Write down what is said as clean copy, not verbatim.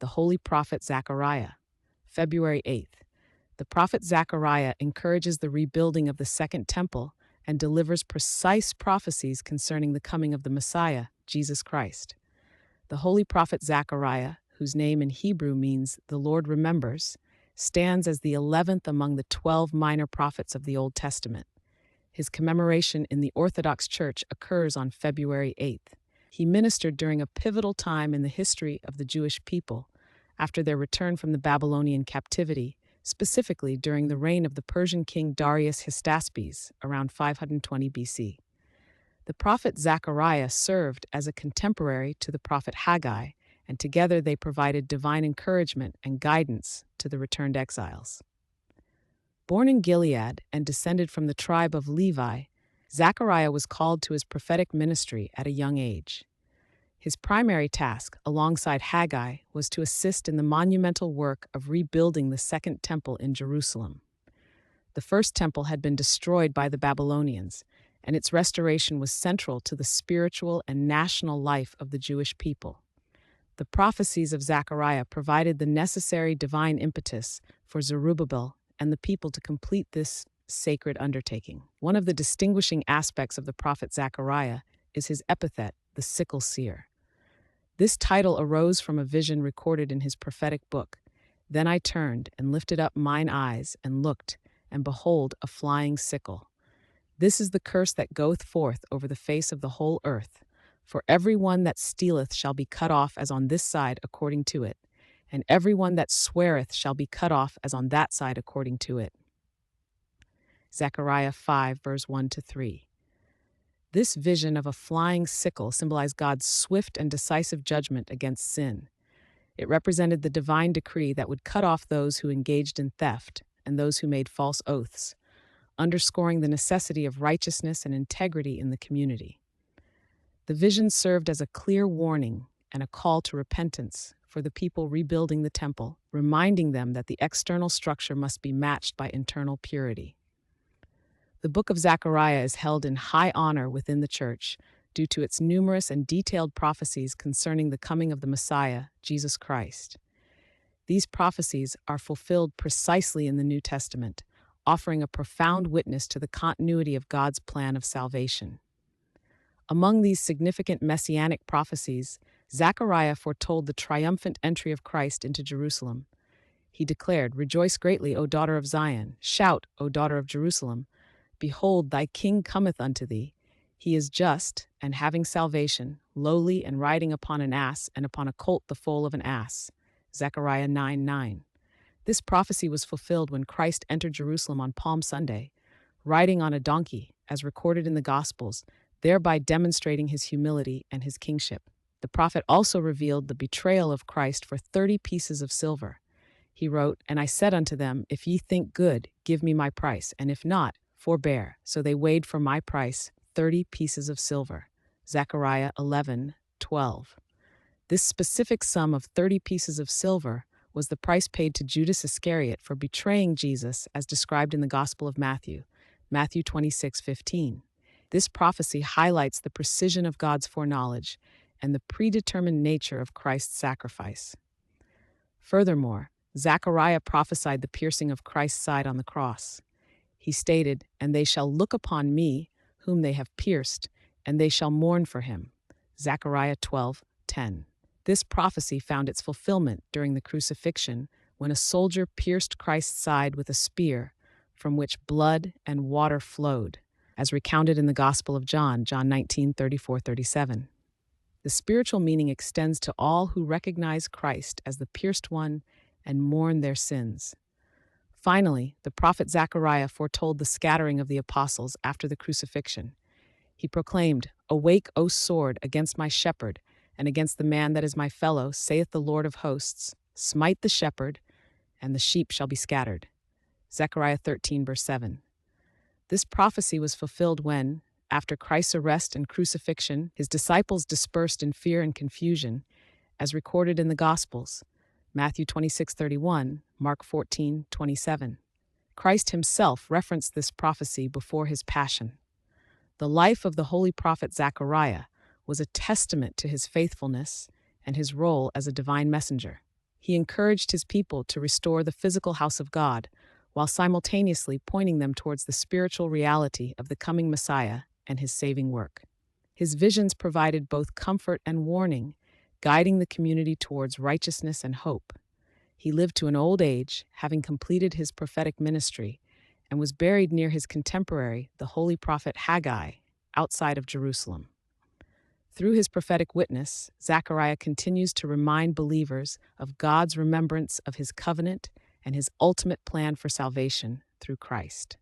the Holy Prophet Zachariah. February 8th. The Prophet Zachariah encourages the rebuilding of the Second Temple and delivers precise prophecies concerning the coming of the Messiah, Jesus Christ. The Holy Prophet Zachariah, whose name in Hebrew means "the Lord remembers," stands as the 11th among the 12 minor prophets of the Old Testament. His commemoration in the Orthodox Church occurs on February 8th. He ministered during a pivotal time in the history of the Jewish people, after their return from the Babylonian captivity, specifically during the reign of the Persian king Darius Hystaspes around 520 BC. The prophet Zachariah served as a contemporary to the prophet Haggai, and together they provided divine encouragement and guidance to the returned exiles. Born in Gilead and descended from the tribe of Levi, Zechariah was called to his prophetic ministry at a young age. His primary task, alongside Haggai, was to assist in the monumental work of rebuilding the Second Temple in Jerusalem. The First Temple had been destroyed by the Babylonians, and its restoration was central to the spiritual and national life of the Jewish people. The prophecies of Zechariah provided the necessary divine impetus for Zerubbabel and the people to complete this sacred undertaking. One of the distinguishing aspects of the prophet Zechariah is his epithet, the sickle seer. This title arose from a vision recorded in his prophetic book. Then I turned and lifted up mine eyes and looked, and behold, a flying sickle. This is the curse that goeth forth over the face of the whole earth. For every one that stealeth shall be cut off as on this side according to it, and every one that sweareth shall be cut off as on that side according to it. Zechariah 5, verse 1-3. This vision of a flying sickle symbolized God's swift and decisive judgment against sin. It represented the divine decree that would cut off those who engaged in theft and those who made false oaths, underscoring the necessity of righteousness and integrity in the community. The vision served as a clear warning and a call to repentance for the people rebuilding the temple, reminding them that the external structure must be matched by internal purity. The book of Zechariah is held in high honor within the church due to its numerous and detailed prophecies concerning the coming of the Messiah, Jesus Christ. These prophecies are fulfilled precisely in the New Testament, offering a profound witness to the continuity of God's plan of salvation. Among these significant messianic prophecies, Zechariah foretold the triumphant entry of Christ into Jerusalem. He declared, "Rejoice greatly, O daughter of Zion! Shout, O daughter of Jerusalem! Behold, thy king cometh unto thee. He is just, and having salvation, lowly, and riding upon an ass, and upon a colt the foal of an ass." Zechariah 9:9. This prophecy was fulfilled when Christ entered Jerusalem on Palm Sunday, riding on a donkey, as recorded in the Gospels, thereby demonstrating his humility and his kingship. The prophet also revealed the betrayal of Christ for 30 pieces of silver. He wrote, "And I said unto them, If ye think good, give me my price, and if not, forbear." So they weighed for my price 30 pieces of silver. Zechariah 11:12. This specific sum of 30 pieces of silver was the price paid to Judas Iscariot for betraying Jesus as described in the Gospel of Matthew, Matthew 26:15. This prophecy highlights the precision of God's foreknowledge and the predetermined nature of Christ's sacrifice. Furthermore, Zechariah prophesied the piercing of Christ's side on the cross. He stated, "And they shall look upon me, whom they have pierced, and they shall mourn for him." Zechariah 12:10. This prophecy found its fulfillment during the crucifixion, when a soldier pierced Christ's side with a spear, from which blood and water flowed, as recounted in the Gospel of John, John 19:34-37. The spiritual meaning extends to all who recognize Christ as the pierced one and mourn their sins. Finally, the prophet Zechariah foretold the scattering of the apostles after the crucifixion. He proclaimed, "Awake, O sword, against my shepherd, and against the man that is my fellow, saith the Lord of hosts, smite the shepherd, and the sheep shall be scattered." Zechariah 13, verse 7. This prophecy was fulfilled when, after Christ's arrest and crucifixion, his disciples dispersed in fear and confusion, as recorded in the Gospels, Matthew 26:31, Mark 14:27. Christ himself referenced this prophecy before his passion. The life of the holy prophet Zechariah was a testament to his faithfulness and his role as a divine messenger. He encouraged his people to restore the physical house of God, while simultaneously pointing them towards the spiritual reality of the coming Messiah and his saving work. His visions provided both comfort and warning, guiding the community towards righteousness and hope. He lived to an old age, having completed his prophetic ministry, and was buried near his contemporary, the holy prophet Haggai, outside of Jerusalem. Through his prophetic witness, Zechariah continues to remind believers of God's remembrance of his covenant and his ultimate plan for salvation through Christ.